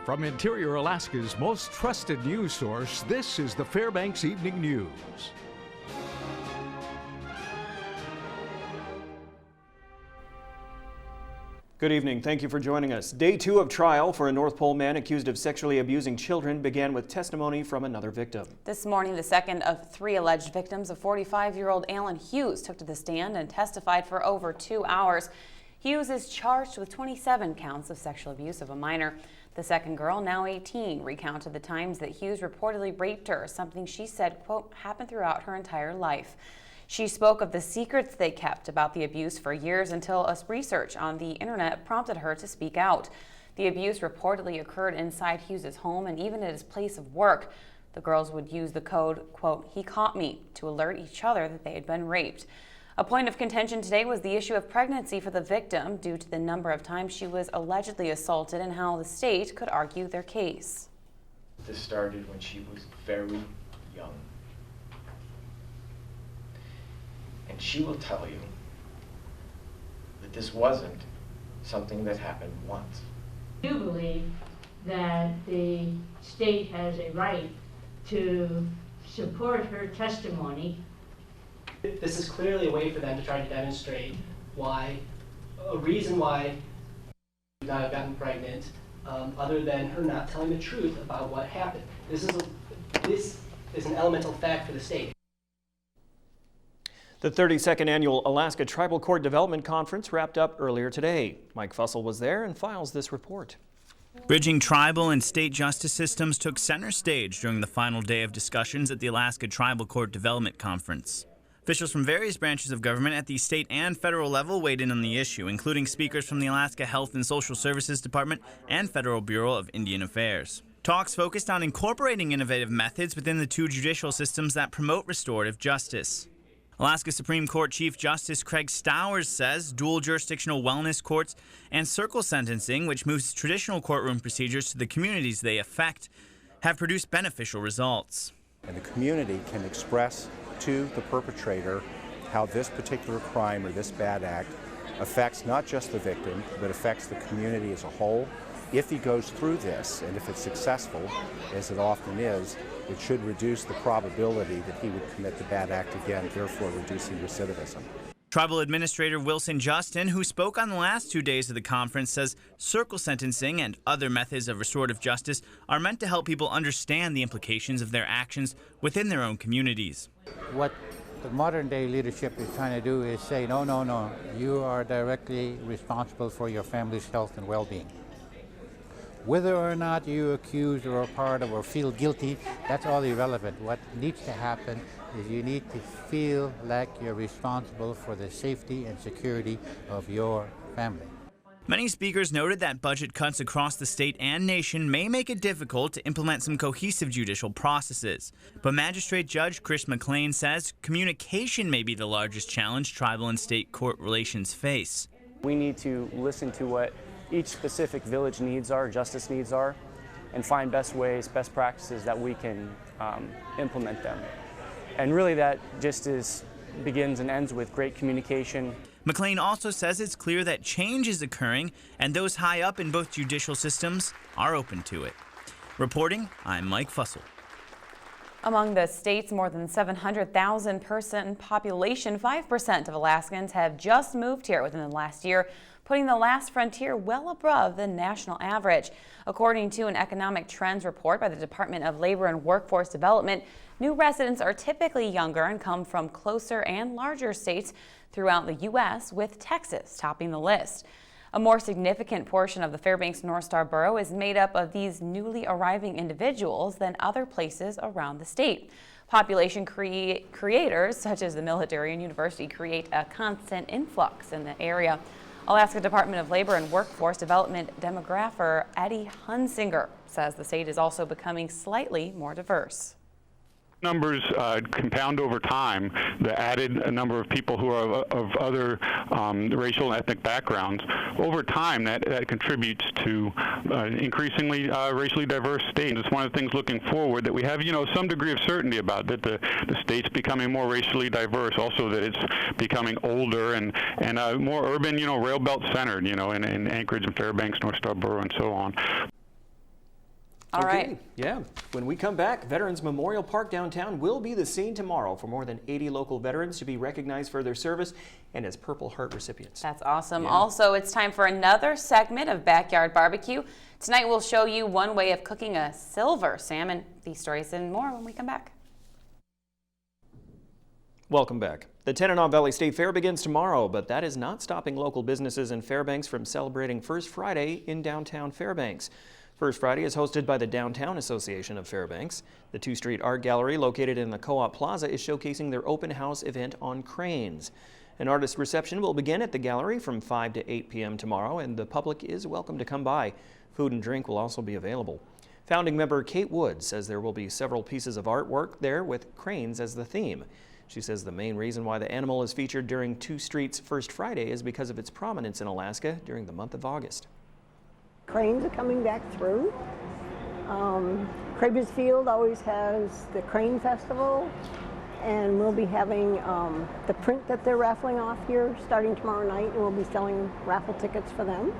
From Interior Alaska's most trusted news source, this is the Fbx Evening News. Good evening. Thank you for joining us. Day 2 of trial for a North Pole man accused of sexually abusing children began with testimony from another victim. This morning, the second of 3 alleged victims, a 45-year-old Alan Hughes, took to the stand and testified for over 2 hours. Hughes is charged with 27 counts of sexual abuse of a minor. The second girl, now 18, recounted the times that Hughes reportedly raped her, something she said, quote, happened throughout her entire life. She spoke of the secrets they kept about the abuse for years until a research on the internet prompted her to speak out. The abuse reportedly occurred inside Hughes's home and even at his place of work. The girls would use the code, quote, he caught me, to alert each other that they had been raped. A point of contention today was the issue of pregnancy for the victim due to the number of times she was allegedly assaulted and how the state could argue their case. This started when she was very young. And she will tell you that this wasn't something that happened once. I do believe that the state has a right to support her testimony. This is clearly a way for them to try to demonstrate a reason why she would not have gotten pregnant, other than her not telling the truth about what happened. This is an elemental fact for the state. The 32nd Annual Alaska Tribal Court Development Conference wrapped up earlier today. Mike Fussell was there and files this report. Bridging tribal and state justice systems took center stage during the final day of discussions at the Alaska Tribal Court Development Conference. Officials from various branches of government at the state and federal level weighed in on the issue, including speakers from the Alaska Health and Social Services Department and Federal Bureau of Indian Affairs. Talks focused on incorporating innovative methods within the two judicial systems that promote restorative justice. Alaska Supreme Court Chief Justice Craig Stowers says dual jurisdictional wellness courts and circle sentencing, which moves traditional courtroom procedures to the communities they affect, have produced beneficial results. And the community can express to the perpetrator how this particular crime or this bad act affects not just the victim, but affects the community as a whole. If he goes through this, and if it's successful, as it often is, it should reduce the probability that he would commit the bad act again, therefore reducing recidivism. Tribal Administrator Wilson Justin, who spoke on the last 2 days of the conference, says circle sentencing and other methods of restorative justice are meant to help people understand the implications of their actions within their own communities. What the modern day leadership is trying to do is say, no, you are directly responsible for your family's health and well-being. Whether or not you accuse or are part of or feel guilty, that's all irrelevant. What needs to happen is you need to feel like you're responsible for the safety and security of your family. Many speakers noted that budget cuts across the state and nation may make it difficult to implement some cohesive judicial processes. But Magistrate Judge Chris McLean says communication may be the largest challenge tribal and state court relations face. We need to listen to what each specific village needs are, justice needs are, and find best ways, best practices that we can implement them. And really that just begins and ends with great communication. McLean also says it's clear that change is occurring and those high up in both judicial systems are open to it. Reporting, I'm Mike Fussell. Among the state's more than 700,000 person population, 5% of Alaskans have just moved here within the last year, putting the last frontier well above the national average. According to an economic trends report by the Department of Labor and Workforce Development, new residents are typically younger and come from closer and larger states throughout the U.S., with Texas topping the list. A more significant portion of the Fairbanks North Star Borough is made up of these newly arriving individuals than other places around the state. Population creators such as the military and university create a constant influx in the area. Alaska Department of Labor and Workforce Development demographer Eddie Hunsinger says the state is also becoming slightly more diverse. Numbers compound over time. The added number of people who are of other racial and ethnic backgrounds, over time that contributes to increasingly racially diverse state. It's one of the things looking forward that we have, some degree of certainty about, that the state's becoming more racially diverse, also that it's becoming older and more urban, rail belt centered, in Anchorage and Fairbanks, North Star Borough, and so on. All right. Yeah. When we come back, Veterans Memorial Park downtown will be the scene tomorrow for more than 80 local veterans to be recognized for their service and as Purple Heart recipients. That's awesome. Yeah. Also, it's time for another segment of Backyard Barbecue. Tonight we'll show you one way of cooking a silver salmon. These stories and more when we come back. Welcome back. The Tanana Valley State Fair begins tomorrow, but that is not stopping local businesses in Fairbanks from celebrating First Friday in downtown Fairbanks. First Friday is hosted by the Downtown Association of Fairbanks. The 2 Street Art Gallery located in the Co-op Plaza is showcasing their open house event on cranes. An artist reception will begin at the gallery from 5 to 8 p.m. tomorrow, and the public is welcome to come by. Food and drink will also be available. Founding member Kate Wood says there will be several pieces of artwork there with cranes as the theme. She says the main reason why the animal is featured during 2 Street's First Friday is because of its prominence in Alaska during the month of August. Cranes are coming back through. Crabbers Field always has the Crane Festival, and we'll be having the print that they're raffling off here starting tomorrow night, and we'll be selling raffle tickets for them.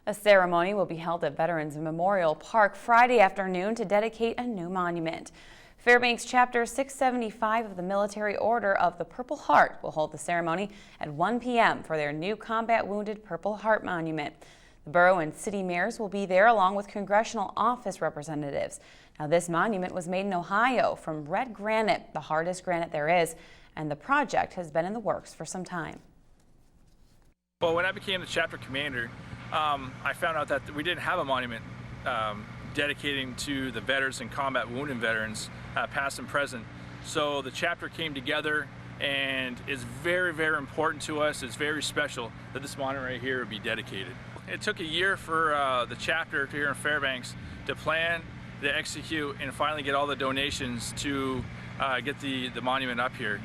A ceremony will be held at Veterans Memorial Park Friday afternoon to dedicate a new monument. Fairbanks Chapter 675 of the Military Order of the Purple Heart will hold the ceremony at 1 p.m. for their new Combat Wounded Purple Heart Monument. The borough and city mayors will be there along with congressional office representatives. Now, this monument was made in Ohio from red granite, the hardest granite there is, and the project has been in the works for some time. Well, when I became the chapter commander, I found out that we didn't have a monument dedicating to the veterans and combat wounded veterans, past and present. So the chapter came together, and it's very, very important to us. It's very special that this monument right here would be dedicated. It took a year for the chapter here in Fairbanks to plan, to execute, and finally get all the donations to get the monument up here.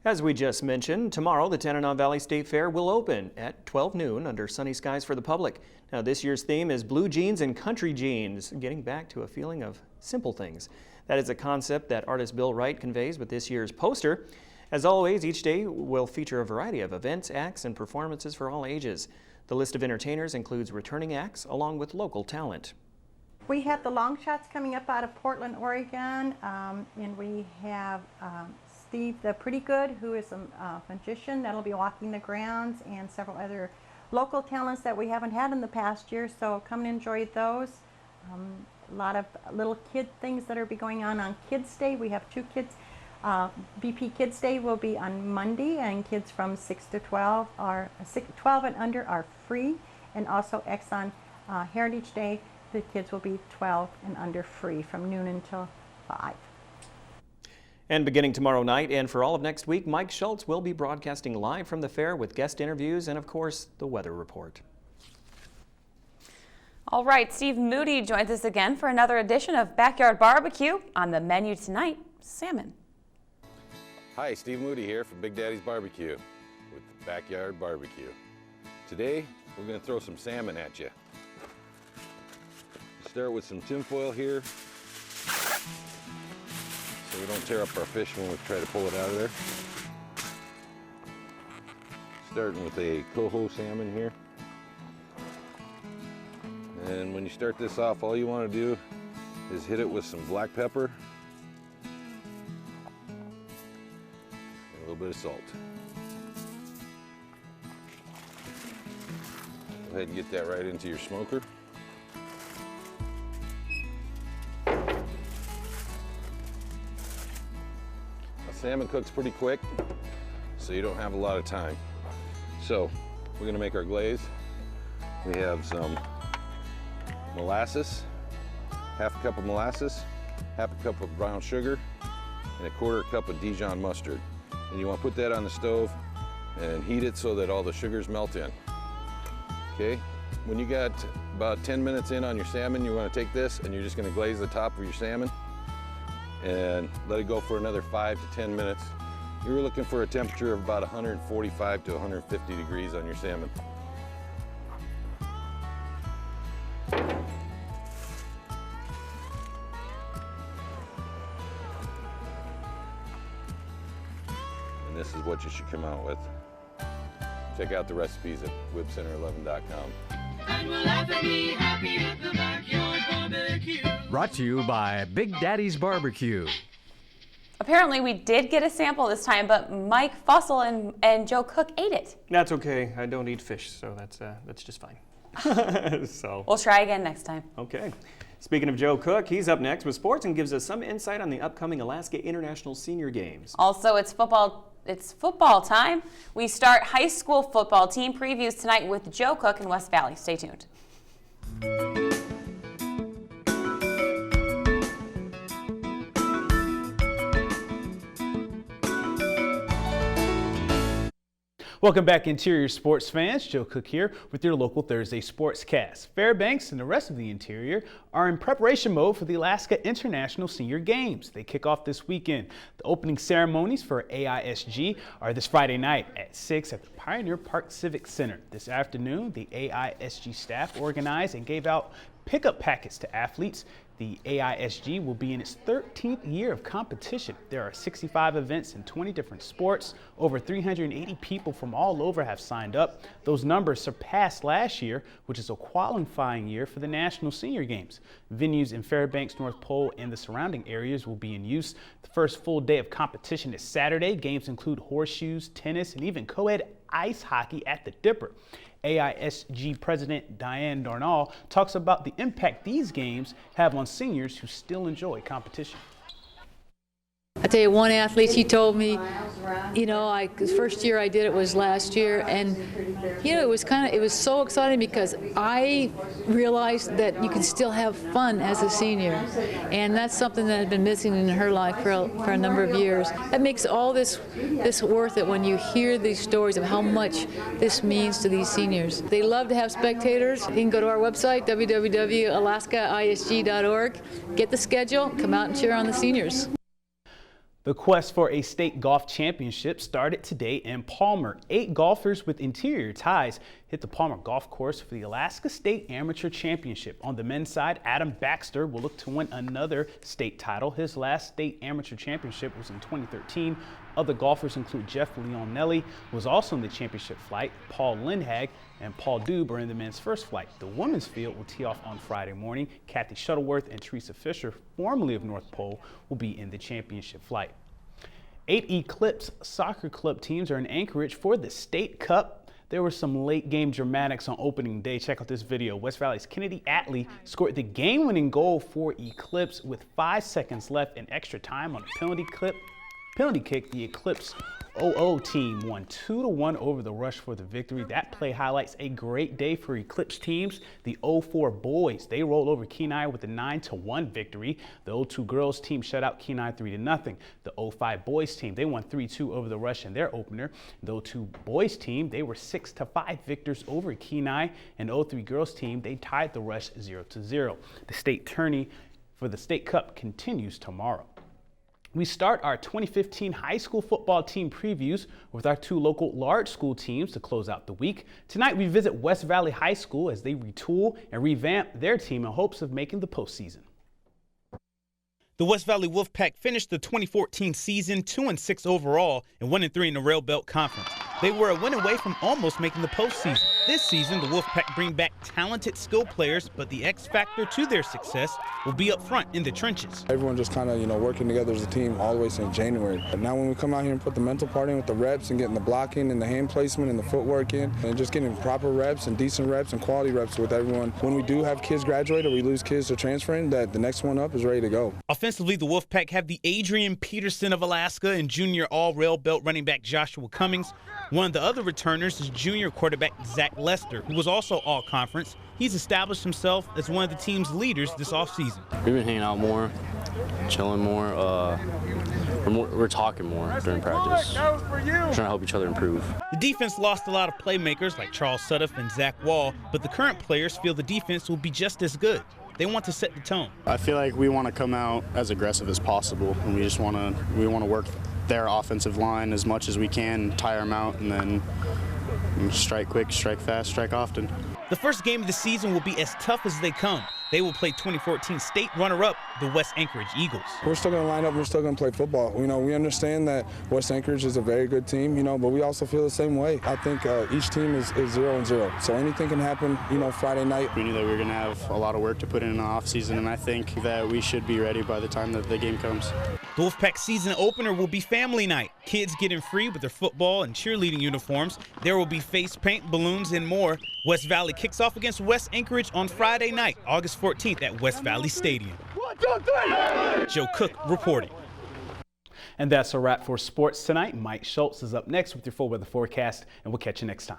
As we just mentioned, tomorrow the Tanana Valley State Fair will open at 12 noon under sunny skies for the public. Now, this year's theme is blue jeans and country jeans, getting back to a feeling of simple things. That is a concept that artist Bill Wright conveys with this year's poster. As always, each day will feature a variety of events, acts, and performances for all ages. The list of entertainers includes returning acts along with local talent. We have the Long Shots coming up out of Portland, Oregon, and we have Steve the Pretty Good, who is a magician that'll be walking the grounds, and several other local talents that we haven't had in the past year, so come and enjoy those. A lot of little kid things that are be going on Kids Day. We have 2 kids. BP Kids Day will be on Monday, and kids from 6 to 12 are 12 and under are free, and also Exxon Heritage Day, the kids will be 12 and under free from noon until 5. And beginning tomorrow night and for all of next week, Mike Schultz will be broadcasting live from the fair with guest interviews and, of course, the weather report. All right, Steve Moody joins us again for another edition of Backyard Barbecue. On the menu tonight, salmon. Hi, Steve Moody here from Big Daddy's Barbecue with Backyard Barbecue. Today, we're going to throw some salmon at you. Start with some tin foil here so we don't tear up our fish when we try to pull it out of there. Starting with a coho salmon here. And when you start this off, all you want to do is hit it with some black pepper and a little bit of salt. Go ahead and get that right into your smoker. Salmon cooks pretty quick, so you don't have a lot of time. So we're gonna make our glaze. We have some molasses, half a cup of molasses, half a cup of brown sugar, and a 1/4 cup of Dijon mustard. And you wanna put that on the stove and heat it so that all the sugars melt in. Okay, when you got about 10 minutes in on your salmon, you're gonna take this and you're just gonna glaze the top of your salmon and let it go for another 5 to 10 minutes. You're looking for a temperature of about 145 to 150 degrees on your salmon. And this is what you should come out with. Check out the recipes at whipcenter11.com. and we'll laugh and be happy at the backyard barbecue. Brought to you by Big Daddy's Barbecue. Apparently we did get a sample this time, but Mike Fussell and Joe Cook ate it. That's okay. I don't eat fish, so that's just fine. So we'll try again next time. Okay. Speaking of Joe Cook, he's up next with sports and gives us some insight on the upcoming Alaska International Senior Games. Also, it's football time. We start high school football team previews tonight with Joe Cook in West Valley. Stay tuned. Welcome back, Interior Sports fans. Joe Cook here with your local Thursday Sportscast. Fairbanks and the rest of the Interior are in preparation mode for the Alaska International Senior Games. They kick off this weekend. The opening ceremonies for AISG are this Friday night at 6 at the Pioneer Park Civic Center. This afternoon, the AISG staff organized and gave out pickup packets to athletes. The AISG will be in its 13th year of competition. There are 65 events in 20 different sports. Over 380 people from all over have signed up. Those numbers surpassed last year, which is a qualifying year for the National Senior Games. Venues in Fairbanks, North Pole, and the surrounding areas will be in use. The first full day of competition is Saturday. Games include horseshoes, tennis, and even co-ed ice hockey at the Dipper. AISG President Diane Darnall talks about the impact these games have on seniors who still enjoy competition. I tell you, one athlete, she told me, you know, the first year I did it was last year, and you know, it was so exciting because I realized that you can still have fun as a senior, and that's something that had been missing in her life for a number of years. That makes all this worth it when you hear these stories of how much this means to these seniors. They love to have spectators. You can go to our website, www.alaskaisg.org, get the schedule, come out and cheer on the seniors. The quest for a state golf championship started today in Palmer. 8 golfers with interior ties hit the Palmer Golf Course for the Alaska State Amateur Championship. On the men's side, Adam Baxter will look to win another state title. His last state amateur championship was in 2013. Other golfers include Jeff Leonelli, who was also in the championship flight. Paul Lindhag and Paul Dube are in the men's first flight. The women's field will tee off on Friday morning. Kathy Shuttleworth and Teresa Fisher, formerly of North Pole, will be in the championship flight. 8 Eclipse soccer club teams are in Anchorage for the State Cup. There were some late game dramatics on opening day. Check out this video. West Valley's Kennedy Atley scored the game-winning goal for Eclipse with 5 seconds left in extra time on a penalty kick. The Eclipse 0-0 team won 2-1 over the Rush for the victory. That play highlights a great day for Eclipse teams. The 0-4 boys, they rolled over Kenai with a 9-1 victory. The 0-2 girls team shut out Kenai 3-0. The 0-5 boys team, they won 3-2 over the Rush in their opener. The 0-2 boys team, they were 6-5 victors over Kenai. And 0-3 girls team, they tied the Rush 0-0. The state tourney for the State Cup continues tomorrow. We start our 2015 high school football team previews with our 2 local large school teams to close out the week. Tonight we visit West Valley High School as they retool and revamp their team in hopes of making the postseason. The West Valley Wolfpack finished the 2014 season 2-6 overall and 1-3 in the Rail Belt Conference. They were a win away from almost making the postseason. This season, the Wolfpack bring back talented skill players, but the X factor to their success will be up front in the trenches. Everyone just kind of, working together as a team all the way since January. But now when we come out here and put the mental part in with the reps and getting the blocking and the hand placement and the footwork in, and just getting proper reps and decent reps and quality reps with everyone, when we do have kids graduate or we lose kids to transferring, that the next one up is ready to go. Offensively, the Wolfpack have the Adrian Peterson of Alaska and junior all-Rail Belt running back Joshua Cummings. One of the other returners is junior quarterback Zach Lester, who was also all-conference. He's established himself as one of the team's leaders this offseason. We've been hanging out more, chilling more. We're talking more during practice. We're trying to help each other improve. The defense lost a lot of playmakers like Charles Sudduff and Zach Wall, but the current players feel the defense will be just as good. They want to set the tone. I feel like we want to come out as aggressive as possible, and we want to work their offensive line as much as we can, tire them out, and then strike quick, strike fast, strike often. The first game of the season will be as tough as they come. They will play 2014 state runner-up, the West Anchorage Eagles. We're still going to line up. We're still going to play football. We understand that West Anchorage is a very good team, but we also feel the same way. I think each team is 0-0, so anything can happen, Friday night. We knew that we were going to have a lot of work to put in the offseason, and I think that we should be ready by the time that the game comes. The Wolfpack season opener will be family night. Kids get in free with their football and cheerleading uniforms. There will be face paint, balloons, and more. West Valley kicks off against West Anchorage on Friday night, August 14th at West Valley Stadium. 1, 2, 3. Joe Cook reporting. And that's a wrap for sports tonight. Mike Schultz is up next with your full weather forecast, and we'll catch you next time.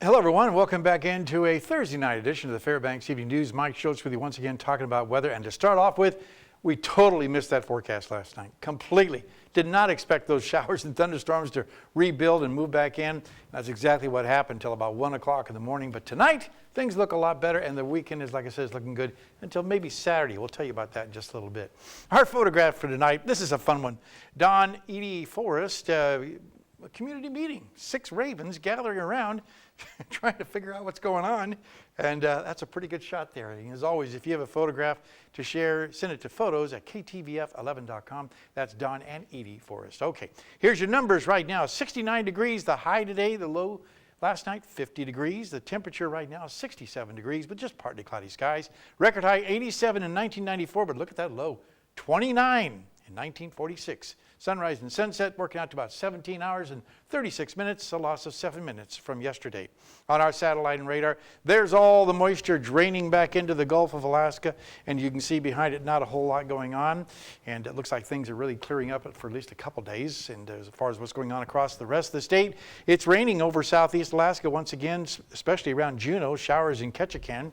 Hello, everyone. Welcome back into a Thursday night edition of the Fairbanks Evening News. Mike Schultz with you once again talking about weather. And to start off with, we totally missed that forecast last night. Completely. Did not expect those showers and thunderstorms to rebuild and move back in. That's exactly what happened until about 1 o'clock in the morning. But tonight, things look a lot better, and the weekend is, like I said, is looking good until maybe Saturday. We'll tell you about that in just a little bit. Our photograph for tonight, this is a fun one. Don Edie Forrest, a community meeting. 6 ravens gathering around trying to figure out what's going on. And that's a pretty good shot there. And as always, if you have a photograph to share, send it to photos@ktvf11.com. That's Don and Edie Forrest. Okay, here's your numbers right now. 69 degrees, the high today, the low last night, 50 degrees. The temperature right now is 67 degrees, but just partly cloudy skies. Record high 87 in 1994, but look at that low, 29 in 1946. Sunrise and sunset working out to about 17 hours and 36 minutes, a loss of 7 minutes from yesterday. On our satellite and radar, there's all the moisture draining back into the Gulf of Alaska, and you can see behind it not a whole lot going on, and it looks like things are really clearing up for at least a couple days. And as far as what's going on across the rest of the state, it's raining over southeast Alaska once again, especially around Juneau, showers in Ketchikan.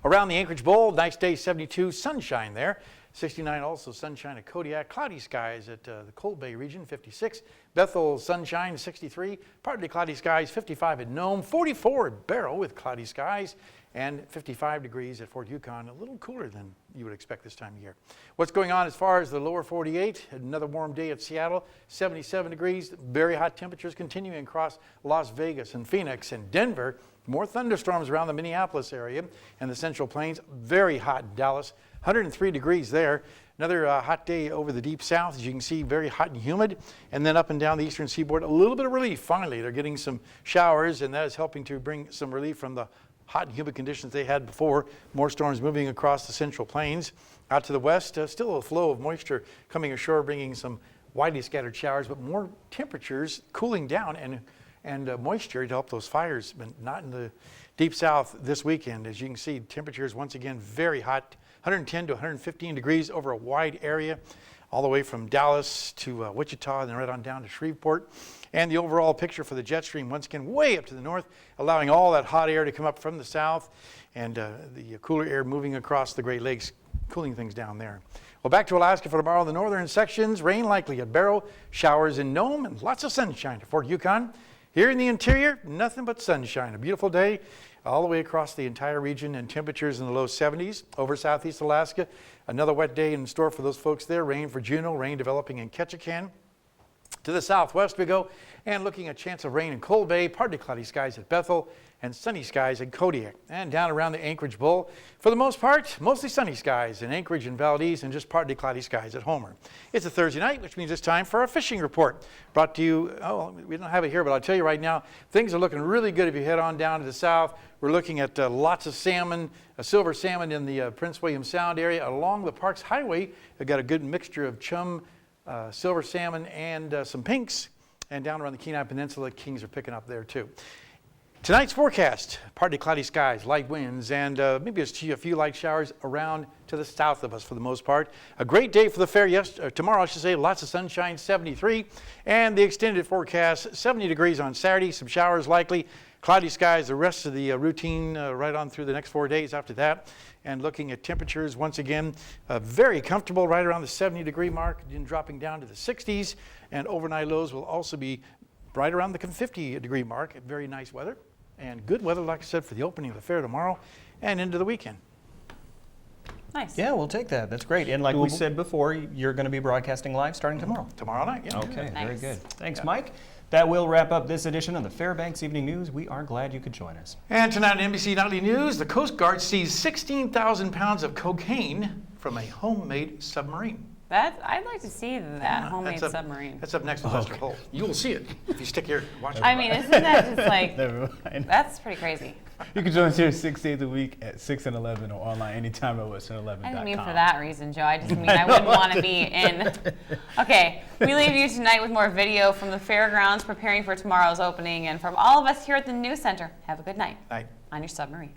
Around the Anchorage Bowl, nice day, 72, sunshine there. 69 also sunshine at Kodiak, cloudy skies at the Cold Bay region, 56. Bethel, sunshine, 63. Partly cloudy skies, 55 at Nome, 44 at Barrow with cloudy skies, and 55 degrees at Fort Yukon, a little cooler than you would expect this time of year. What's going on as far as the lower 48? Another warm day at Seattle, 77 degrees. Very hot temperatures continuing across Las Vegas and Phoenix and Denver. More thunderstorms around the Minneapolis area and the Central Plains. Very hot in Dallas. 103 degrees there. Another hot day over the deep south, as you can see, very hot and humid. And then up and down the eastern seaboard, a little bit of relief. Finally, they're getting some showers, and that is helping to bring some relief from the hot and humid conditions they had before. More storms moving across the Central Plains. Out to the west, still a flow of moisture coming ashore, bringing some widely scattered showers, but more temperatures cooling down and moisture to help those fires, but not in the deep south this weekend. As you can see, temperatures once again very hot. 110 to 115 degrees over a wide area, all the way from Dallas to Wichita, and then right on down to Shreveport. And the overall picture for the jet stream, once again, way up to the north, allowing all that hot air to come up from the south, and the cooler air moving across the Great Lakes, cooling things down there. Well, back to Alaska for tomorrow. The northern sections, rain likely at Barrow, showers in Nome, and lots of sunshine at Fort Yukon. Here in the interior, nothing but sunshine. A beautiful day all the way across the entire region, and temperatures in the low 70s. Over southeast Alaska, another wet day in store for those folks there. Rain for Juneau, rain developing in Ketchikan. To the southwest we go, and looking at chance of rain in Cold Bay, partly cloudy skies at Bethel, and sunny skies at Kodiak. And down around the Anchorage Bowl, for the most part, mostly sunny skies in Anchorage and Valdez, and just partly cloudy skies at Homer. It's a Thursday night, which means it's time for our fishing report. Brought to you, we don't have it here, but I'll tell you right now, things are looking really good if you head on down to the south. We're looking at lots of salmon, silver salmon in the Prince William Sound area. Along the Parks Highway, they've got a good mixture of chum, silver salmon, and some pinks. And down around the Kenai Peninsula, kings are picking up there too. Tonight's forecast, partly cloudy skies, light winds, and maybe a few light showers around to the south of us for the most part. A great day for the fair tomorrow, I should say. Lots of sunshine, 73. And the extended forecast, 70 degrees on Saturday, some showers likely. Cloudy skies the rest of the routine right on through the next 4 days after that. And looking at temperatures, once again, very comfortable right around the 70-degree mark, then dropping down to the 60s. And overnight lows will also be right around the 50-degree mark. Very nice weather. And good weather, like I said, for the opening of the fair tomorrow and into the weekend. Nice. Yeah, we'll take that. That's great. And like we said before, you're going to be broadcasting live starting tomorrow. Tomorrow night, yeah. Okay, nice. Very good. Thanks, Mike. That will wrap up this edition of the Fbx Evening News. We are glad you could join us. And tonight on NBC Nightly News, the Coast Guard seized 16,000 pounds of cocaine from a homemade submarine. I'd like to see that homemade submarine. That's up next with Lester Holt. You will see it if you stick here and watch it. I mean, isn't that just like, Never mind. that's pretty crazy. You can join us here 6 days a week at 6 and 11 or online anytime at western11.com. I didn't mean for that reason, Joe. I just mean I wouldn't want to be in. Okay, we leave you tonight with more video from the fairgrounds preparing for tomorrow's opening, and from all of us here at the News Center, have a good night. Night. On your submarine.